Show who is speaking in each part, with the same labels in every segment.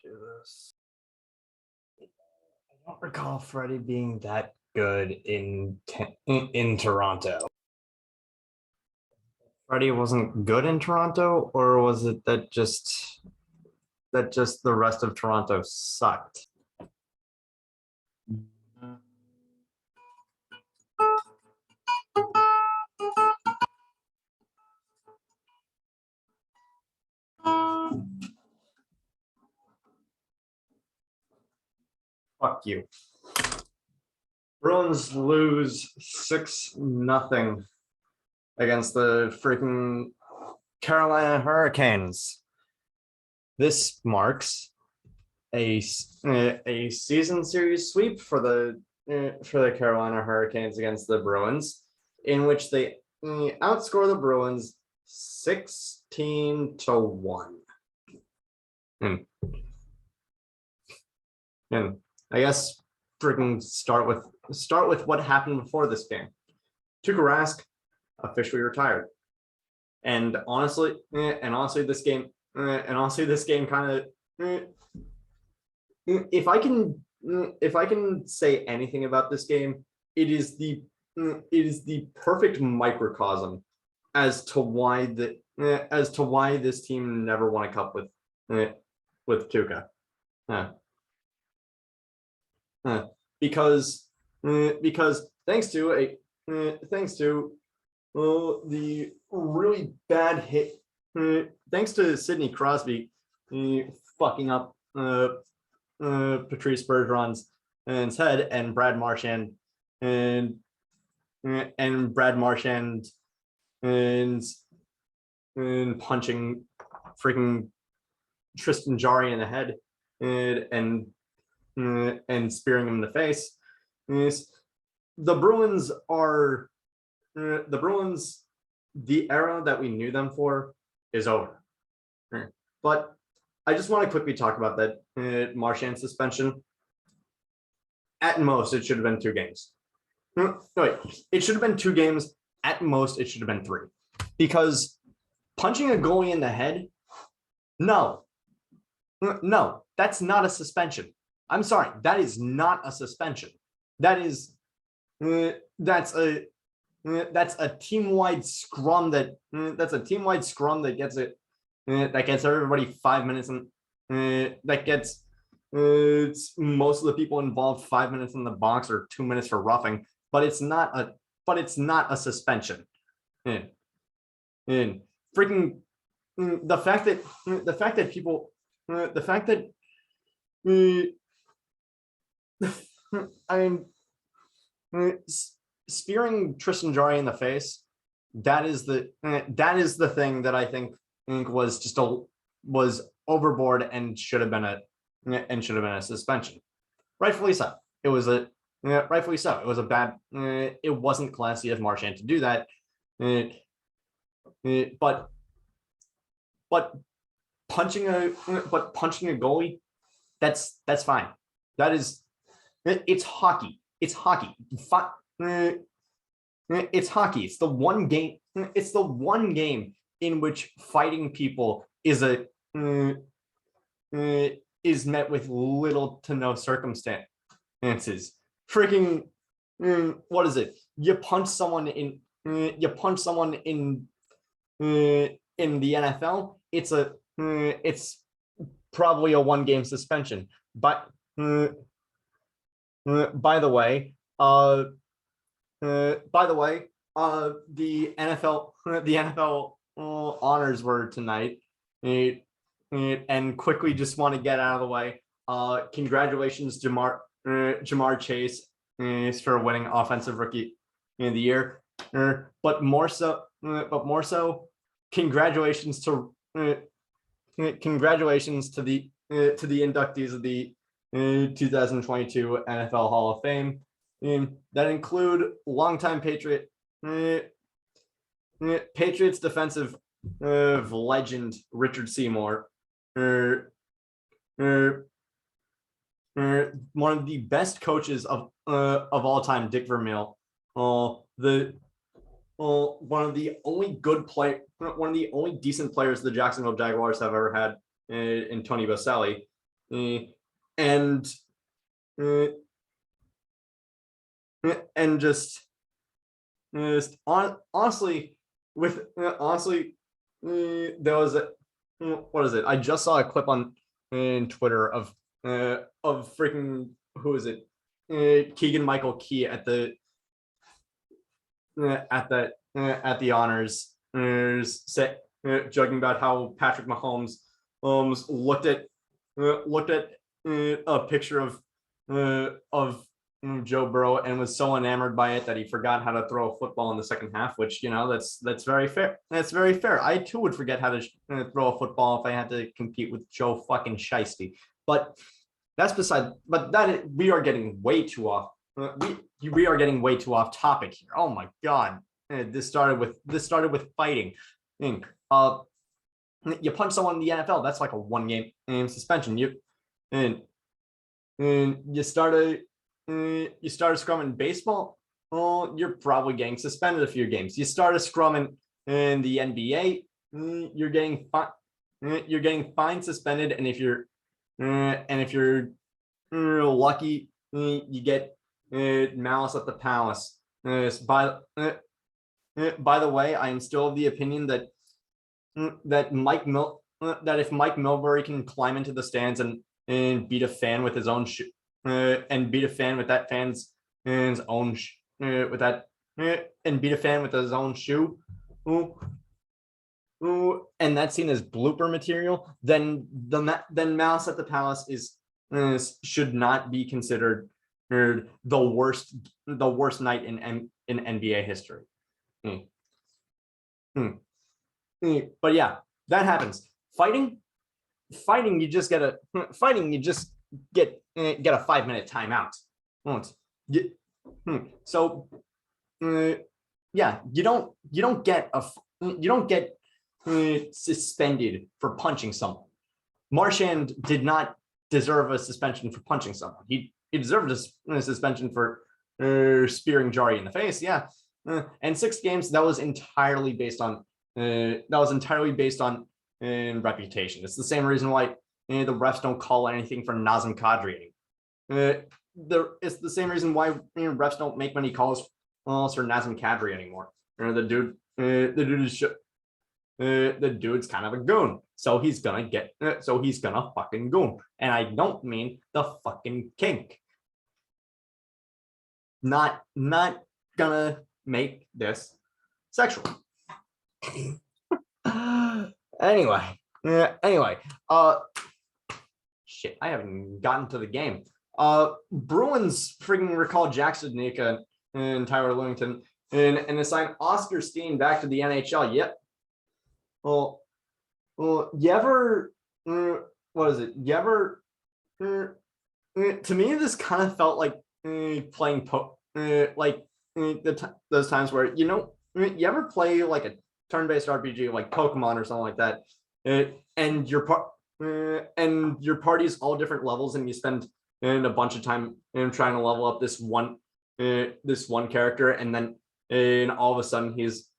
Speaker 1: Do this. I don't recall Freddie being that good in Toronto. Freddie wasn't good in Toronto, or was it that just the rest of Toronto sucked? Fuck you. Bruins lose 6-0 against the freaking Carolina Hurricanes. This marks a season series sweep for the Carolina Hurricanes against the Bruins, in which they outscore the Bruins 16-1. And I guess freaking start with what happened before this game. Tuukka Rask officially retired, and honestly, this game kind of, if I can say anything about this game, it is the perfect microcosm as to why this team never won a cup with Tuukka. Because thanks to the really bad hit, thanks to Sidney Crosby fucking up Patrice Bergeron's head, and Brad Marchand and punching freaking Tristan Jarry in the head and spearing him in the face. The Bruins are the era that we knew them for is over. But I just want to quickly talk about that Marchand suspension. At most, it should have been 2 games. No, wait, it should have been 2 games. At most, it should have been 3. Because punching a goalie in the head, no, that's not a suspension. I'm sorry, that is not a suspension. That's a team-wide scrum that gets everybody 5 minutes, and that gets most of the people involved 5 minutes in the box or 2 minutes for roughing, but it's not a suspension. And freaking the fact that I mean, spearing Tristan Jarry in the face, that is the thing that I think was overboard and should have been a suspension. Rightfully so. It was a bad. It wasn't classy of Marchand to do that. But punching a goalie, that's fine. It's hockey. It's hockey. It's hockey. It's the one game. It's the one game in which fighting people is met with little to no circumstances. Freaking, what is it? You punch someone in the NFL. It's probably a 1-game suspension. But by the way, the NFL honors were tonight, and quickly just want to get out of the way. Congratulations, Jamar Chase, for winning Offensive Rookie of the Year. But more so, congratulations to the inductees of the 2022 NFL Hall of Fame, that include longtime Patriots defensive legend Richard Seymour, one of the best coaches of all time, Dick Vermeil, the one of the only one of the only decent players the Jacksonville Jaguars have ever had in Tony Boselli, and honestly, there was a what is it? I just saw a clip on Twitter of freaking who is it? Keegan Michael Key at the honors, joking about how Patrick Mahomes looked at a picture of Joe Burrow and was so enamored by it that he forgot how to throw a football in the second half, which, that's very fair. That's very fair. I too would forget how to throw a football if I had to compete with Joe fucking Shiesty. But that's beside. But we are getting way too off. We are getting way too off topic here. Oh my god! This started with fighting. You punch someone in the NFL, that's like a 1-game suspension. You start a scrum in baseball, you're probably getting suspended a few games. You start a scrum in the NBA, you're getting fined, suspended, and if you're lucky, you get malice at the palace. By the way, I am still of the opinion that if Mike Milbury can climb into the stands and beat a fan with his own shoe, and beat a fan with that fan's own and beat a fan with his own shoe, and that's seen as blooper material, then Malice at the Palace should not be considered the worst night in NBA history. But yeah, that happens. Fighting, you just get a 5-minute timeout. So yeah, you don't get suspended for punching someone. Marchand did not deserve a suspension for punching someone. He deserved a suspension for spearing Jari in the face. Yeah, and 6 games, that was entirely based on reputation. It's the same reason why the refs don't call anything for Nazem Kadri. It's the same reason why refs don't make many calls for Nazem Kadri anymore. The dude's kind of a goon, so he's gonna fucking goon, and I don't mean the fucking kink. Not gonna make this sexual. Anyway, shit, I haven't gotten to the game. Bruins freaking recall Jack Studnicka and Tyler Lewington and assign Oscar Steen back to the NHL. Yep. Well, you ever, what is it? You ever, to me, this kind of felt like playing those times where, you ever play like a turn-based RPG like Pokemon or something like that, and your party's all different levels, and you spend a bunch of time trying to level up this one character, and then all of a sudden he's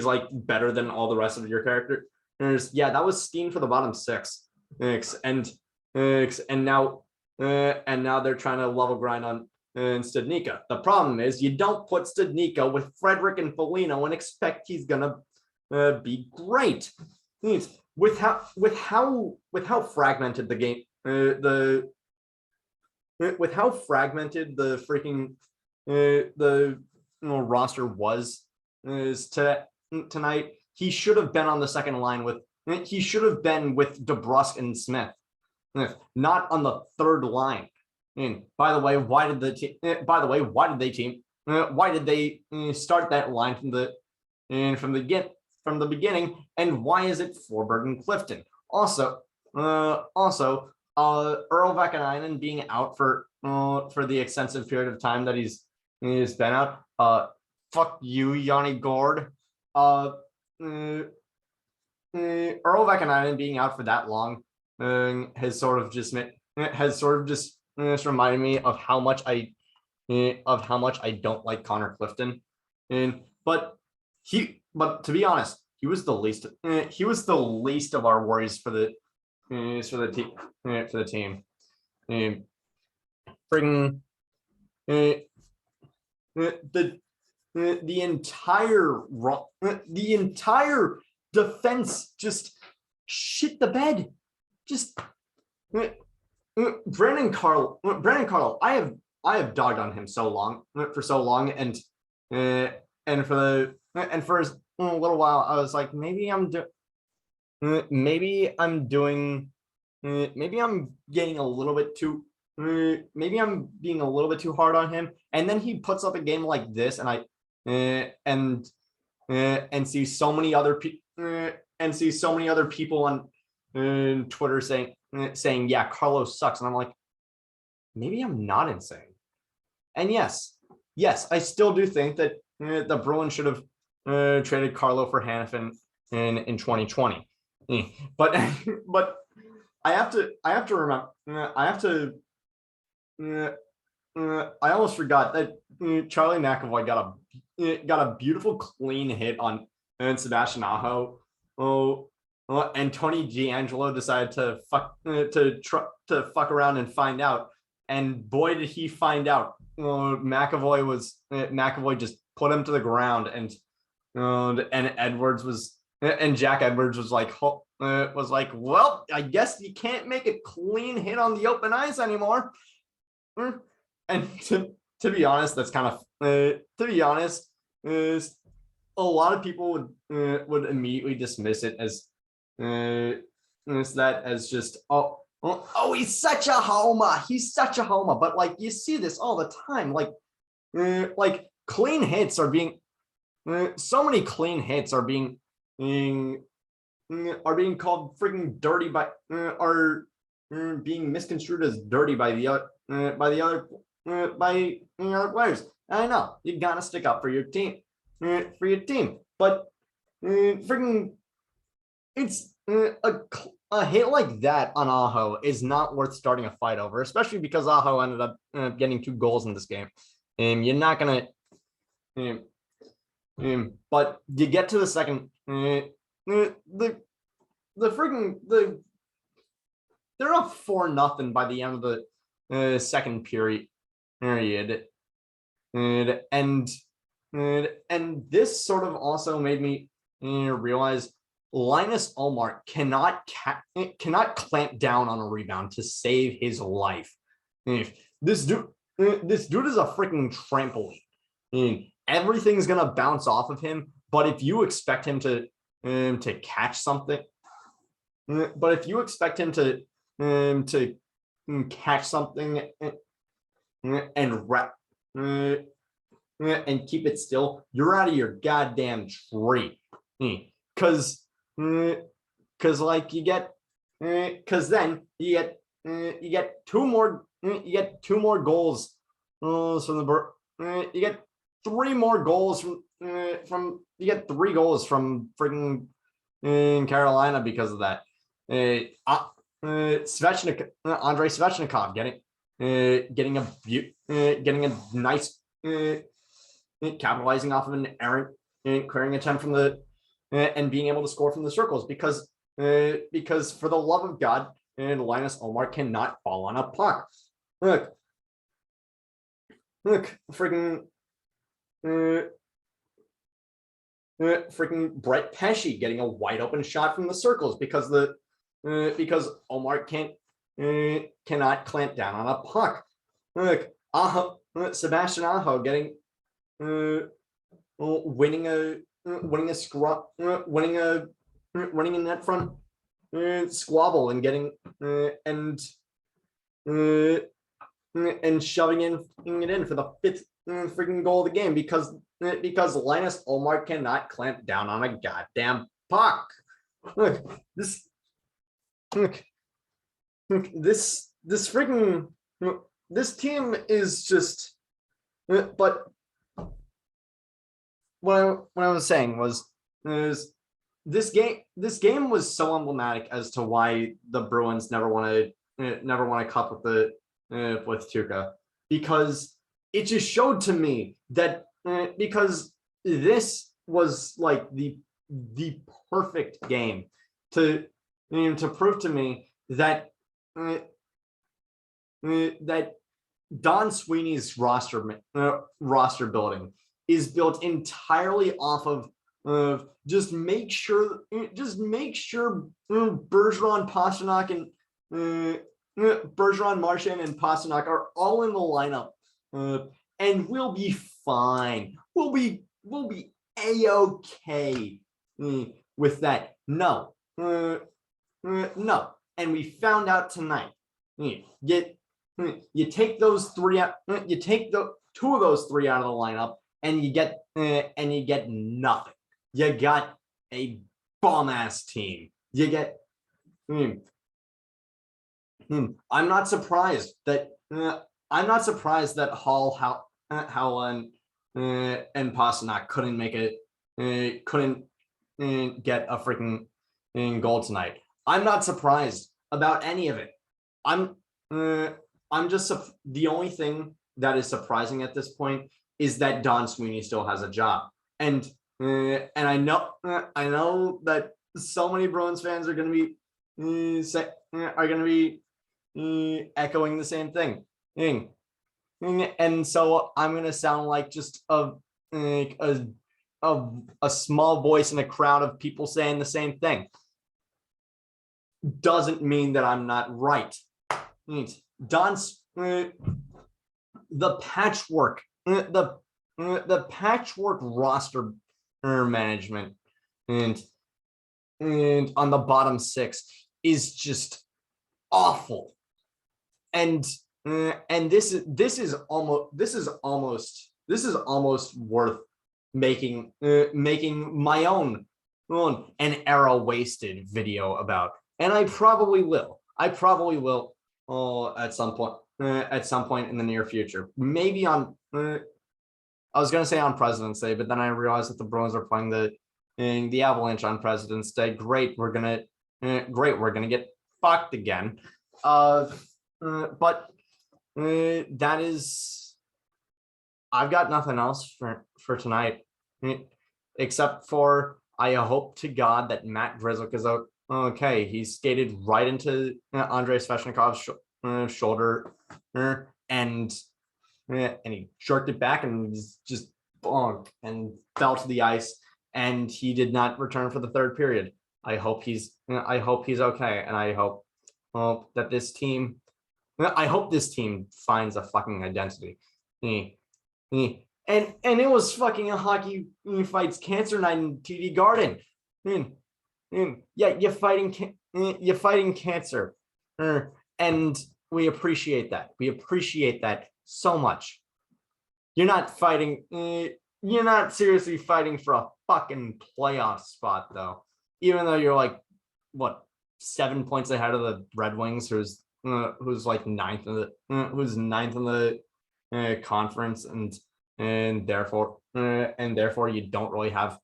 Speaker 1: like better than all the rest of your characters. Yeah, that was Steam for the bottom 6, and now they're trying to level grind on Studnicka. The problem is you don't put Studnicka with Frederick and Foligno and expect he's gonna be great. With how fragmented the game, with how fragmented the freaking roster was tonight, he should have been on the second line with DeBrusque and Smith, not on the third line. And by the way, why did they start that line from the beginning? And why is it Forberg and Clifton? Also, Earl Vakanainen being out for the extensive period of time that he's been out. Fuck you, Yanni Gord. Earl Vakanainen being out for that long has sort of just reminded me of how much I don't like Connor Clifton. But but to be honest, he was the least. He was the least of our worries for the team. For the team, bring the entire defense just shit the bed. Just Brandon Carl. I have dogged on him for so long, and for a little while, I was like, maybe I'm getting a little bit too. Maybe I'm being a little bit too hard on him, and then he puts up a game like this, and I see so many other people on Twitter saying, yeah, Carlos sucks, and I'm like, maybe I'm not insane. And yes, I still do think that the Bruins should have traded Carlo for Hanifin in 2020, but I have to remember. I almost forgot that Charlie McAvoy got a beautiful clean hit on Sebastian Aho. And Tony D'Angelo decided to fuck around and find out. And boy, did he find out! McAvoy just put him to the ground, and Jack Edwards was like, well, I guess you can't make a clean hit on the open ice anymore. And to be honest, that's kind of is a lot of people would immediately dismiss it as just he's such a homer. But like, you see this all the time. Like clean hits are being so many clean hits are being called freaking dirty by are being misconstrued as dirty by the other players. I know you gotta stick up for your team, but freaking it's a hit like that on Aho is not worth starting a fight over, especially because Aho ended up getting 2 goals in this game. And you're not gonna but you get to the second they're up 4-0 by the end of the second period, and this sort of also made me realize Linus Ullmark cannot clamp down on a rebound to save his life. This dude is a freaking trampoline. Everything's gonna bounce off of him, but if you expect him to catch something, catch something and keep it still, you're out of your goddamn tree. Because like you get then you get 2 more goals from the you get 3 more goals from you get 3 goals from freaking Carolina because of that. Andrei Svechnikov getting a nice capitalizing off of an errant clearing attempt from the and being able to score from the circles because for the love of God, Linus Ullmark cannot fall on a puck. Look, freaking Brett Pesce getting a wide open shot from the circles because Ullmark cannot clamp down on a puck. Look, Sebastian Aho getting winning a net front squabble and getting and shoving it in for the 5th freaking goal of the game because Linus Ullmark cannot clamp down on a goddamn puck. Look, this freaking this team is just. But what I was saying was this game was so emblematic as to why the Bruins never won a cup with Tuukka, because it just showed to me that because this was like the perfect game to prove to me that that Don Sweeney's roster building is built entirely off of just make sure Bergeron, Pastrnak, and Bergeron, Marchand, and Pastrnak are all in the lineup, and we'll be fine. We'll be a-okay with that. No, no, and we found out tonight. You take those three out. You take the two of those three out of the lineup, and you get nothing. You got a bomb ass team. You get. I'm not surprised that Hall, Howland, and Pastrnak couldn't get a freaking goal tonight. I'm not surprised about any of it. I'm just the only thing that is surprising at this point is that Don Sweeney still has a job, and I know that so many Bruins fans are going to be echoing the same thing, and so I'm going to sound like just a small voice in a crowd of people saying the same thing. Doesn't mean that I'm not right. Don's the patchwork roster management and on the bottom six is just awful, and this is almost worth making my own an era wasted video about, and I probably will at some point in the near future, maybe on I was going to say on President's Day, but then I realized that the Bruins are playing the Avalanche on President's Day. Great, we're gonna get fucked again. But that is, I've got nothing else for tonight, except for I hope to God that Matt Grzelcyk is okay. He skated right into Andrei Svechnikov's shoulder, and he jerked it back and just bonked and fell to the ice, and he did not return for the third period. I hope he's okay, and I hope that this team finds a fucking identity. And it was fucking a hockey fights cancer night in TD Garden. Yeah, you're fighting cancer, and we appreciate that. We appreciate that so much. You're not seriously fighting for a fucking playoff spot, though. Even though you're like, what, 7 points ahead of the Red Wings, who's like ninth in the conference, and therefore you don't really have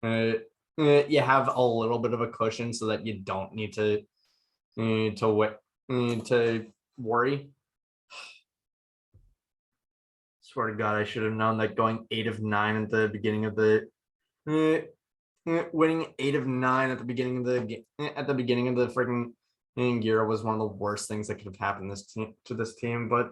Speaker 1: you have a little bit of a cushion so that you don't need to worry. Swear to God, I should have known that going 8 of 9 at the beginning of the winning 8 of 9 at the beginning of the freaking year was one of the worst things that could have happened to this team. But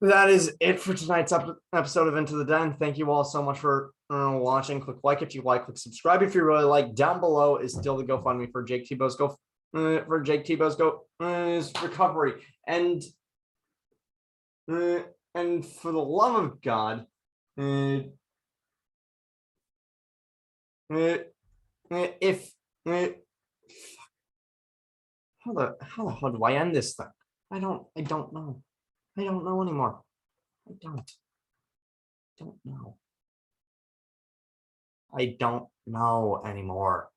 Speaker 1: that is it for tonight's episode of Into the Den. Thank you all so much for watching. Click like if you like, click subscribe if you really like. Down below is still the GoFundMe for Jake Thibault's recovery, and for the love of God, if how the hell do I end this thing? I don't know. I don't know anymore. I don't know. I don't know anymore.